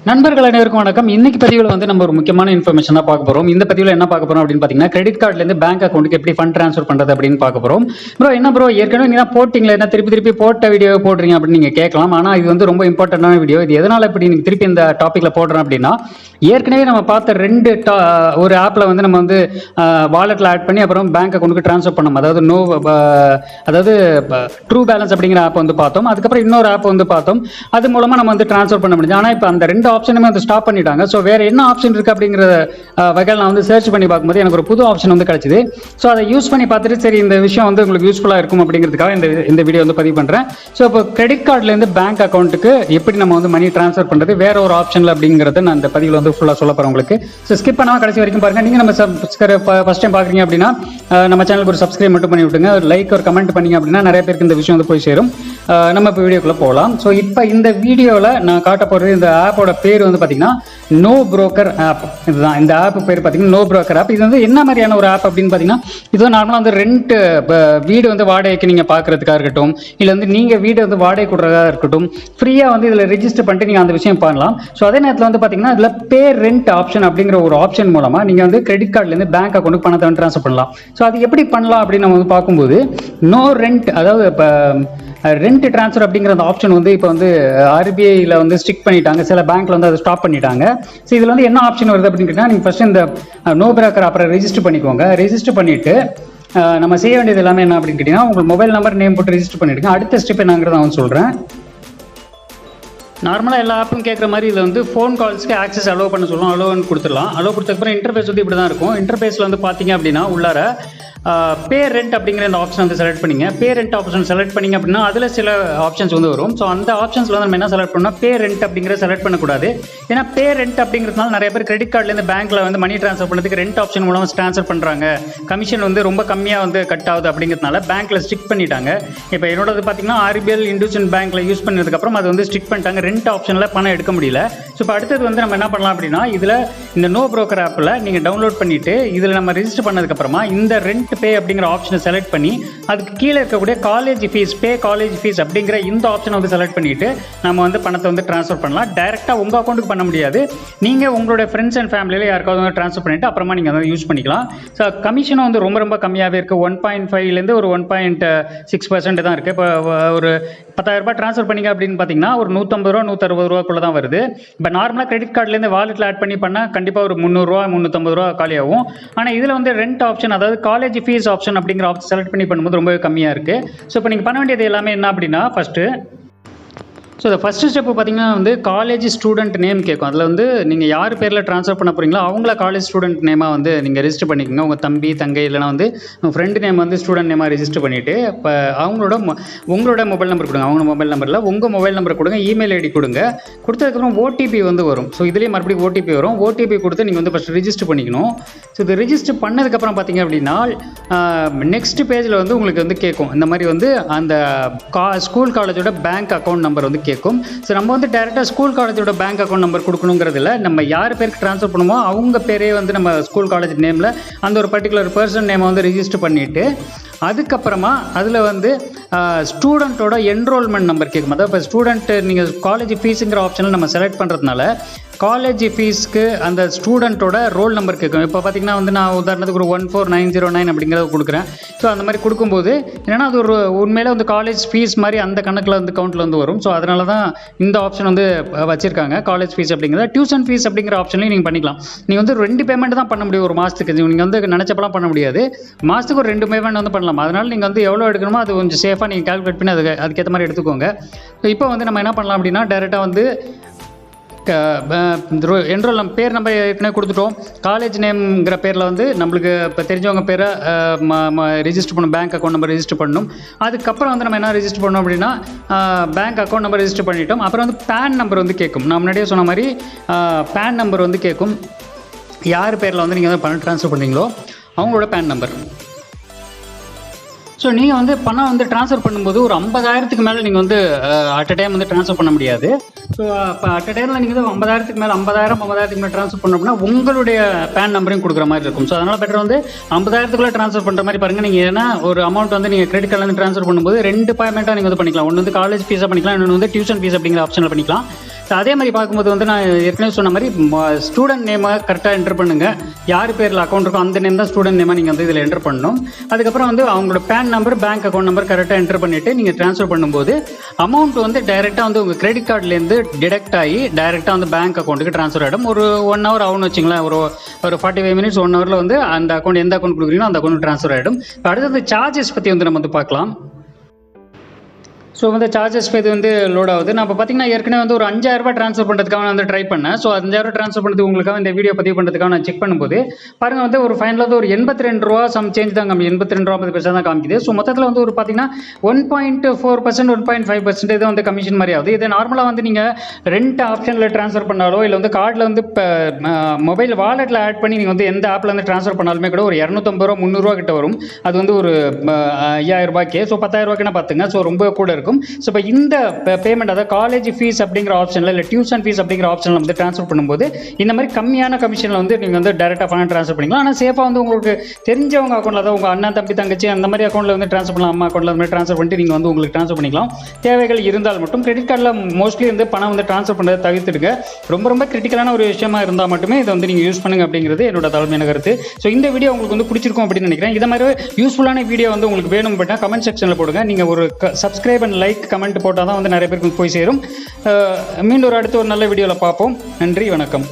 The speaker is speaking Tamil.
நண்பர்கள் அனைவருக்கும் வணக்கம். இன்னைக்கு பதிவில் வந்து நம்ம ஒரு முக்கியமான இன்ஃபர்மேஷன் தான் பார்க்க போறோம். இந்த பதிவில் என்ன பார்க்க போறோம் அப்படின்னு பார்த்தீங்கன்னா, கிரெடிட் கார்டுல இருந்து பேங்க் அக்கௌண்ட்டுக்கு எப்படி ஃபண்ட் ட்ரான்ஸ்ஃபர் பண்றது அப்படின்னு பார்க்க போறோம். ப்ரோ என்ன ப்ரோ ஏற்கனவே நீங்க தான் போட்டிங்களா, என்ன திருப்பி போட்ட வீடியோ போடுறீங்க அப்படின்னு நீங்க கேட்கலாம். ஆனா இது வந்து ரொம்ப இம்பார்ட்டன்டான வீடியோ. இது எதனால இப்படி நீங்க திருப்பி இந்த டாபிக்ல போடுறேன் அப்படின்னா, ஏற்கனவே நம்ம பார்த்த ஒரு ஆப்ல வந்து நம்ம வந்து வாலெட்ல ஆட் பண்ணி அப்புறம் பேங்க் அக்கௌண்ட்டுக்கு ட்ரான்ஸ்ஃபர் பண்ணோம். அதாவது ட்ரூ பேலன்ஸ் அப்படிங்கிற ஆப் வந்து பார்த்தோம். அதுக்கப்புறம் இன்னொரு ஆப் வந்து பார்த்தோம். அது மூலமா நம்ம வந்து ட்ரான்ஸ்ஃபர் பண்ண முடியும். ஆனா இப்போ அந்த ரெண்டு ஆப்ஷனுமே வந்து ஸ்டாப் பண்ணிட்டாங்க. ஸோ வேற என்ன ஆப்ஷன் இருக்கு அப்படிங்கிற வகையில் நான் வந்து சர்ச் பண்ணி பார்க்கும்போது எனக்கு ஒரு புது ஆப்ஷன் வந்து கிடைச்சிது. ஸோ அதை யூஸ் பண்ணி பார்த்துட்டு சரி இந்த விஷயம் வந்து உங்களுக்கு யூஸ்ஃபுல்லாக இருக்கும் அப்படிங்கிறதுக்காக இந்த வீடியோ வந்து பதிவு பண்ணுறேன். ஸோ இப்போ கிரெடிட் கார்டுலேருந்து பேங்க் அக்கௌண்ட்டுக்கு எப்படி நம்ம வந்து மணி ட்ரான்ஸ்ஃபர் பண்ணுறது வேற ஒரு ஆப்ஷனில் அப்படிங்கிறத நான் இந்த பதிவில் வந்து ஃபுல்லாக சொல்ல போகிறேன் உங்களுக்கு. ஸோ ஸ்கிப் பண்ணாமல் கடைசி வரைக்கும் பாருங்கள். நீங்கள் நம்ம ஃபர்ஸ்ட் டைம் பார்க்குறீங்க அப்படின்னா நம்ம சேனலுக்கு ஒரு சப்ஸ்கிரைப் மட்டும் பண்ணி விட்டுங்க. ஒரு லைக் ஒரு கமெண்ட் பண்ணிங்க அப்படின்னா நிறைய பேருக்கு இந்த விஷயம் வந்து போய் சேரும். நம்ம இப்போ வீடியோக்குள்ளே போகலாம். ஸோ இப்போ இந்த வீடியோவில் நான் காட்ட போகிறது இந்த ஆப்போட பேர் வந்து பார்த்தீங்கன்னா நோ புரோக்கர் ஆப். இதுதான் இந்த ஆப் பேர் பார்த்தீங்கன்னா நோ புரோக்கர் ஆப். இது வந்து என்ன மாதிரியான ஒரு ஆப் அப்படின்னு பார்த்தீங்கன்னா, இது நார்மலாக வந்து ரெண்ட் வீடு வந்து வாடகைக்கு நீங்கள் பார்க்குறதுக்காக இருக்கட்டும், இல்லை வந்து நீங்கள் வீடு வந்து வாடகை கொடுறதா இருக்கட்டும், ஃப்ரீயாக வந்து இதில் ரெஜிஸ்டர் பண்ணிட்டு நீங்கள் அந்த விஷயம் பண்ணலாம். ஸோ அதே நேரத்தில் வந்து பார்த்தீங்கன்னா இதில் பே ரெண்ட் ஆப்ஷன் அப்படிங்கிற ஒரு ஆப்ஷன் மூலமாக நீங்கள் வந்து கிரெடிட் கார்டுலேருந்து பேங்க் அக்கௌண்ட்டுக்கு பணத்தை வந்து ட்ரான்ஸ்ஃபர் பண்ணலாம். ஸோ அது எப்படி பண்ணலாம் அப்படின்னு நம்ம வந்து பார்க்கும்போது, நோ ரெண்ட் அதாவது இப்போ ரெண்ட் ட்ரான்ஸ்ஃபர் அப்படிங்கிற அந்த ஆப்ஷன் வந்து இப்போ வந்து ஆர்பிஐயில் வந்து ஸ்ட்ரிக் பண்ணிட்டாங்க. சில பேங்க்ல வந்து அதை ஸ்டாப் பண்ணிட்டாங்க. ஸோ இதில் வந்து என்ன ஆப்ஷன் வருது அப்படின்னு கேட்டால், நீங்கள் ஃபர்ஸ்ட் இந்த நோ புரோக்கர் அப்புறம் ரெஜிஸ்டர் பண்ணிக்கோங்க. ரெஜிஸ்டர் பண்ணிட்டு நம்ம செய்ய வேண்டியது எல்லாமே என்ன அப்படின்னு கேட்டிங்கன்னா, உங்கள் மொபைல் நம்பர் நேம் போட்டு ரெஜிஸ்டர் பண்ணிடுங்க. அடுத்த ஸ்டெப் என்னங்கிறத நான் சொல்கிறேன். நார்மலாக எல்லா ஆப்பும் கேட்குற மாதிரி இதில் வந்து ஃபோன் கால்ஸ்க்கு ஆக்சஸ் அலோவ் பண்ண சொல்லுவோம். அலோவ் கொடுத்துடலாம். அலோவ் கொடுத்ததுக்கப்புறம் இன்டர்ஃபேஸ் வந்து இப்படி தான் இருக்கும். இன்டர்ஃபேஸில் வந்து பார்த்தீங்க அப்படின்னா உள்ளார பே ரெண்ட் அப்படிங்கிற அந்த ஆப்ஷன் வந்து செலக்ட் பண்ணிங்க. பே ரெண்ட் ஆப்ஷன் செலக்ட் பண்ணிங்க அப்படின்னா அதில் சில ஆப்ஷன்ஸ் வந்து வரும். ஸோ அந்த ஆப்ஷன்ஸில் வந்து நம்ம என்ன செலக்ட் பண்ணோம், பே ரெண்ட் அப்படிங்கிற செலக்ட் பண்ணக்கூடாது. ஏன்னா பே ரெண்ட் அப்படிங்கிறதுனால நிறைய பேர் கிரெடிட் கார்டுலேருந்து பேங்க்கில் வந்து மணி ட்ரான்ஸ்ஃபர் பண்ணுறதுக்கு ரெண்ட் ஆப்ஷன் மூலமாக ட்ரான்ஸ்ஃபர் பண்ணுறாங்க. கமிஷன் வந்து ரொம்ப கம்மியாக வந்து கட் ஆகுது அப்படிங்கிறதுனால பேங்க்கில் ஸ்ட்ரிக் பண்ணிட்டாங்க. இப்போ என்னோடது பார்த்தீங்கன்னா ஆர்பிஎல் இண்டஸ்இண்ட் பேங்க்கில் யூஸ் பண்ணதுக்கப்புறம் அது வந்து ஸ்ட்ரிக் பண்ணிட்டாங்க. ரெண்ட் ஆப்ஷனில் பணம் எடுக்க முடியல. ஸோ இப்போ அடுத்தது வந்து நம்ம என்ன பண்ணலாம் அப்படின்னா, இதில் இந்த நோ புரோக்கர் ஆப்பில் நீங்கள் டவுன்லோட் பண்ணிவிட்டு இதில் நம்ம ரெஜிஸ்டர் பண்ணதுக்கப்புறமா இந்த ரெண்ட் பே அப்படிங்கிற ஆப்ஷனை செலக்ட் பண்ணி அதுக்கு கீழே இருக்கக்கூடிய காலேஜ் ஃபீஸ் அப்படிங்கிற இந்த ஆப்ஷனை வந்து செலக்ட் பண்ணிட்டு நம்ம வந்து பணத்தை வந்து ட்ரான்ஸ்ஃபர் பண்ணலாம். டைரெக்டாக உங்கள் அக்கௌண்ட்டுக்கு பண்ண முடியாது. நீங்கள் உங்களுடைய ஃப்ரெண்ட்ஸ் அண்ட் ஃபேமிலியில் யாருக்காவது வந்து ட்ரான்ஸ்ஃபர் பண்ணிட்டு அப்புறமா நீங்கள் அதை யூஸ் பண்ணிக்கலாம். ஸோ கமிஷனும் வந்து ரொம்ப கம்மியாகவே இருக்குது. 1.5லேருந்து ஒரு 1.6% தான் இருக்குது. இப்போ ஒரு 10,000 ரூபாய் ட்ரான்ஸ்ஃபர் பண்ணிங்க அப்படின்னு பார்த்தீங்கன்னா ஒரு 150 ரூபா 160 ரூபாக்குள்ள தான் வருது. இப்போ நார்மலாக கிரெடிட் கார்டுலேருந்து வாலெட்டில் ஆட் பண்ணி பண்ணால் கண்டிப்பாக ஒரு 300 ரூபா 350 ரூபா காலியாகும். ஆனால் இதில் வந்து ரெண்ட் ஆப்ஷன் அதாவது காலேஜ் ஃபீஸ் ஆப்ஷன் அப்படிங்கிற ஆப்ஷன் செலக்ட் பண்ணி பண்ணும்போது ரொம்பவே கம்மியாக இருக்குது. ஸோ இப்போ நீங்கள் பண்ண வேண்டியது எல்லாமே என்ன அப்படின்னா, இந்த ஃபஸ்ட்டு ஸ்டெப்பு பார்த்தீங்கன்னா வந்து காலேஜ் ஸ்டூடெண்ட் நேம் கேட்கும். அதில் வந்து நீங்கள் யார் பேரில் ட்ரான்ஸ்ஃபர் பண்ண போகிறீங்களோ அவங்கள காலேஜ் ஸ்டூடெண்ட் நேமாக வந்து நீங்கள் ரெஜிஸ்டர் பண்ணிக்கோங்க. உங்கள் தம்பி தங்கை இல்லைனா வந்து உங்கள் ஃப்ரெண்டு நேம் வந்து ஸ்டூடெண்ட் நேமாக ரெஜிஸ்டர் பண்ணிவிட்டு இப்போ உங்களோட மொபைல் நம்பர் கொடுங்க. அவங்க மொபைல் நம்பரில் உங்கள் மொபைல் நம்பர் கொடுங்க, இமெயில் ஐடி கொடுங்க. கொடுத்ததுக்கப்புறம் ஓடிபி வந்து வரும். ஸோ இதுலேயே மறுபடியும் ஓடிபி வரும். ஓடிபி கொடுத்து நீங்கள் வந்து ஃபஸ்ட் ரெஜிஸ்டர் பண்ணிக்கணும். ஸோ இது ரெஜிஸ்டர் பண்ணதுக்கப்புறம் பார்த்தீங்க அப்படின்னா நெக்ஸ்ட் பேஜில் வந்து உங்களுக்கு வந்து கேட்கும். இந்த மாதிரி வந்து அந்த ஸ்கூல் காலேஜோட பேங்க் அக்கௌண்ட் நம்பர் வந்து கேட்கும். ஸோ நம்ம வந்து டைரெக்டாக ஸ்கூல் காலேஜோட பேங்க் அக்கௌண்ட் நம்பர் கொடுக்கணுங்கிறதுல நம்ம யார் பேருக்கு ட்ரான்ஸ்ஃபர் பண்ணுமோ அவங்க பேரே வந்து நம்ம ஸ்கூல் காலேஜ் நேமில் அந்த ஒரு பர்டிகுலர் பர்சன் நேமை வந்து ரெஜிஸ்டர் பண்ணிவிட்டு அதுக்கப்புறமா அதில் வந்து ஸ்டூடெண்ட்டோட என்ரோல்மெண்ட் நம்பர் கேட்கும். அதாவது இப்போ ஸ்டூடெண்ட்டு நீங்கள் காலேஜ் ஃபீஸுங்கிற ஆப்ஷனில் நம்ம செலக்ட் பண்ணுறதுனால காலேஜ் ஃபீஸ்க்கு அந்த ஸ்டூடெண்ட்டோட ரோல் நம்பர் கேட்கும். இப்போ பார்த்தீங்கன்னா வந்து நான் உதாரணத்துக்கு ஒரு 14909 அப்படிங்கிறத கொடுக்குறேன். ஸோ அந்த மாதிரி கொடுக்கும்போது என்னென்னா அது ஒரு உண்மையிலே வந்து காலேஜ் ஃபீஸ் மாதிரி அந்த கணக்கில் வந்து கவுண்டில் வந்து வரும். ஸோ அதனால தான் இந்த ஆப்ஷன் வந்து வச்சுருக்காங்க. காலேஜ் ஃபீஸ் அப்படிங்கிறத டியூஷன் ஃபீஸ் அப்படிங்கிற ஆப்ஷன்லையும் நீங்கள் பண்ணிக்கலாம். நீங்கள் வந்து 2 பேமெண்ட் தான் பண்ண முடியும் ஒரு மாதத்துக்கு. நீங்கள் வந்து நினச்சப்பெல்லாம் பண்ண முடியாது. மாதத்துக்கு ஒரு 2 பேமெண்ட் வந்து பண்ணலாம். அதனால் நீங்கள் வந்து எவ்வளோ எடுக்கணுமோ அது கொஞ்சம் சேஃபாக நீங்கள் கால்குலேட் பண்ணி அதுக்கேற்ற மாதிரி எடுத்துக்கோங்க. இப்போ வந்து நம்ம என்ன பண்ணலாம் அப்படின்னா டைரெக்டாக வந்து என்ரோல் நம்ம பேர் நம்ம ஏற்கனவே கொடுத்துட்டோம். காலேஜ் நேம்ங்கிற பேரில் வந்து நம்மளுக்கு இப்போ தெரிஞ்சவங்க பேரை ரெஜிஸ்டர் பண்ணணும். பேங்க் அக்கௌண்ட் நம்பர் ரெஜிஸ்டர் பண்ணணும். அதுக்கப்புறம் வந்து நம்ம என்ன ரெஜிஸ்டர் பண்ணோம் அப்படின்னா பேங்க் அக்கௌண்ட் நம்பர் ரெஜிஸ்டர் பண்ணிட்டோம். அப்புறம் வந்து பேன் நம்பர் வந்து கேட்கும். நான் முன்னாடியே சொன்ன மாதிரி பேன் நம்பர் வந்து கேட்கும். யார் பேரில் வந்து நீங்கள் வந்து பணம் ட்ரான்ஸ்ஃபர் பண்ணுறீங்களோ அவங்களோட பேன் நம்பர். ஸோ நீங்கள் வந்து பணம் வந்து ட்ரான்ஸ்ஃபர் பண்ணும்போது ஒரு 50,000க்கு மேலே நீங்கள் வந்து அட் அ டைம் வந்து ட்ரான்ஸ்ஃபர் பண்ண முடியாது. ஸோ இப்போ அட் அ டைமில் நீங்கள் வந்து 50,000க்கு மேலே 50,000 மேலே ட்ரான்ஸ்ஃபர் பண்ணோம் அப்படின்னா உங்களுடைய பேன் நம்பரையும் கொடுக்குற மாதிரி இருக்கும். ஸோ அதனால் பெட்டர் வந்து 50,000க்குள்ளே ட்ரான்ஸ்ஃபர் பண்ணுற மாதிரி பாருங்கள். நீங்கள் ஏன்னா ஒரு அமௌண்ட் வந்து நீங்கள் கிரெடிட் கார்டில் ட்ரான்ஸ்ஃபர் பண்ணும்போது 2 பேமெண்ட்டாக நீங்கள் வந்து பண்ணிக்கலாம். ஒன்று வந்து காலேஜ் ஃபீஸாக பண்ணிக்கலாம், இன்னொன்று வந்து டியூஷன் ஃபீஸ் அப்படிங்கிற ஆப்ஷனில் பண்ணிக்கலாம். அதே மாதிரி பார்க்கும்போது வந்து நான் ஏற்கனவே சொன்ன மாதிரி ஸ்டூடெண்ட் நேமை கரெக்டாக என்டர் பண்ணுங்கள். யார் பேரில் அக்கௌண்ட் இருக்கோ அந்த நேம் தான் ஸ்டூடெண்ட் நேமாக நீங்கள் வந்து இதில் என்டர் பண்ணணும். அதுக்கப்புறம் வந்து அவங்களோட PAN number, bank account number கரெக்டாக என்டர் பண்ணிவிட்டு நீங்கள் ட்ரான்ஸ்ஃபர் பண்ணும்போது அமௌண்ட் வந்து டைரெக்டாக வந்து உங்கள் கிரெடிட் கார்டுலேருந்து டிடெக்ட் ஆகி டைரெக்டாக வந்து பேங்க் அக்கௌண்ட்டுக்கு ட்ரான்ஸ்ஃபர் ஆகிடும். ஒரு 1 hour ஆகும்னு வச்சுங்களேன். ஒரு 45 minutes 1 hourல வந்து அந்த அக்கௌண்ட் எந்த அக்கௌண்ட் கொடுக்குறீங்களோ அந்த அக்கௌண்ட் ட்ரான்ஸ்ஃபர் ஆகிடும். அடுத்தது சார்ஜஸ் பற்றி வந்து நம்ம வந்து பார்க்கலாம். ஸோ வந்து சார்ஜஸ் இது வந்து லோட் ஆகுது. நான் இப்போ பார்த்தீங்கன்னா ஏற்கனவே வந்து ஒரு 5000 ரூபாய் ட்ரான்ஸ்ஃபர் பண்ணுறதுக்காக நான் வந்து ட்ரை பண்ணேன். ஸோ 5000 ட்ரான்ஸ்ஃபர் பண்ணுறது உங்களுக்காக இந்த வீடியோ பதிவு பண்ணுறதுக்காக நான் செக் பண்ணும்போது பாருங்கள் வந்து ஒரு ஃபைனலாக வந்து ஒரு 82 ரூபா சம் சேஞ்ச் தான் காமி, 82 ரூபா 50 தான் காமிக்குது. ஸோ மொத்தத்தில் வந்து ஒரு பார்த்தீங்கன்னா 1.4% 1.5% இது வந்து கமிஷன் மாதிரி ஆகுது. இது நார்மலாக வந்து நீங்கள் ரெண்ட் ஆப்ஷனில் ட்ரான்ஸ்ஃபர் பண்ணாலோ இல்லை வந்து கார்டில் வந்து இப்போ மொபைல் வாலெட்டில் ஆட் பண்ணி நீங்கள் வந்து எந்த ஆப்பில் வந்து ட்ரான்ஸ்ஃபர் பண்ணாலுமே கூட ஒரு 250 ரூபா 300 ரூபா கிட்ட வரும். அது வந்து ஒரு 5000 ரூபாய்க்கு. ஸோ 10,000 ரூபாய்க்குன்னா பார்த்துங்க. ஸோ ரொம்ப கூட இருக்கும். ஸோ இப்போ இந்த பேமெண்ட், அதாவது காலேஜ் ஃபீஸ் அப்படிங்கிற ஆப்ஷனில் இல்லை டியூஷன் ஃபீஸ் அப்படிங்கிற ஆப்ஷனில் வந்து ட்ரான்ஸ்ஃபர் பண்ணும்போது இந்த மாதிரி கம்மியான கமிஷனில் வந்து நீங்கள் வந்து டேரெக்டாக பணம் ட்ரான்ஸ்ஃபர் பண்ணிக்கலாம். ஆனால் சேஃபாக வந்து உங்களுக்கு தெரிஞ்சவங்க அக்கௌண்ட்டில், அதாவது உங்கள் அண்ணன் தம்பி தங்கச்சி அந்த மாதிரி அக்கௌண்ட்டில் வந்து ட்ரான்ஸ்ஃபர் பண்ணலாம். அம்மா அக்கௌண்ட்டில் அந்த மாதிரி ட்ரான்ஸ்ஃபர் பண்ணிட்டு நீங்கள் வந்து உங்களுக்கு ட்ரான்ஸ்ஃபர் பண்ணிக்கலாம். தேவைகள் இருந்தால் மட்டும் கிரெடிட் கார்டில் மோஸ்ட்லி வந்து பணம் வந்து ட்ரான்ஸ்ஃபர் பண்ணுறதை தவிர்த்துடுங்க. ரொம்ப கிரிட்டிக்கலான ஒரு விஷயமா இருந்தால் மட்டுமே இதை வந்து நீங்கள் யூஸ் பண்ணுங்க அப்படிங்கிறது என்னோட தலைமையான கருத்து. ஸோ இந்த வீடியோ உங்களுக்கு வந்து பிடிச்சிருக்கும் அப்படின்னு நினைக்கிறேன். இதை மாதிரி யூஸ்ஃபுல்லான வீடியோ வந்து உங்களுக்கு வேணும் அப்படின்னா கமெண்ட் செக்ஷனில் போடுங்க. நீங்கள் ஒரு சப்ஸ்கிரைப் அண்ட் லைக் கமெண்ட் போட்டால் தான் வந்து நிறைய பேருக்கு போய் சேரும். மீண்டும் அடுத்த ஒரு நல்ல வீடியோவில் பார்ப்போம். நன்றி, வணக்கம்.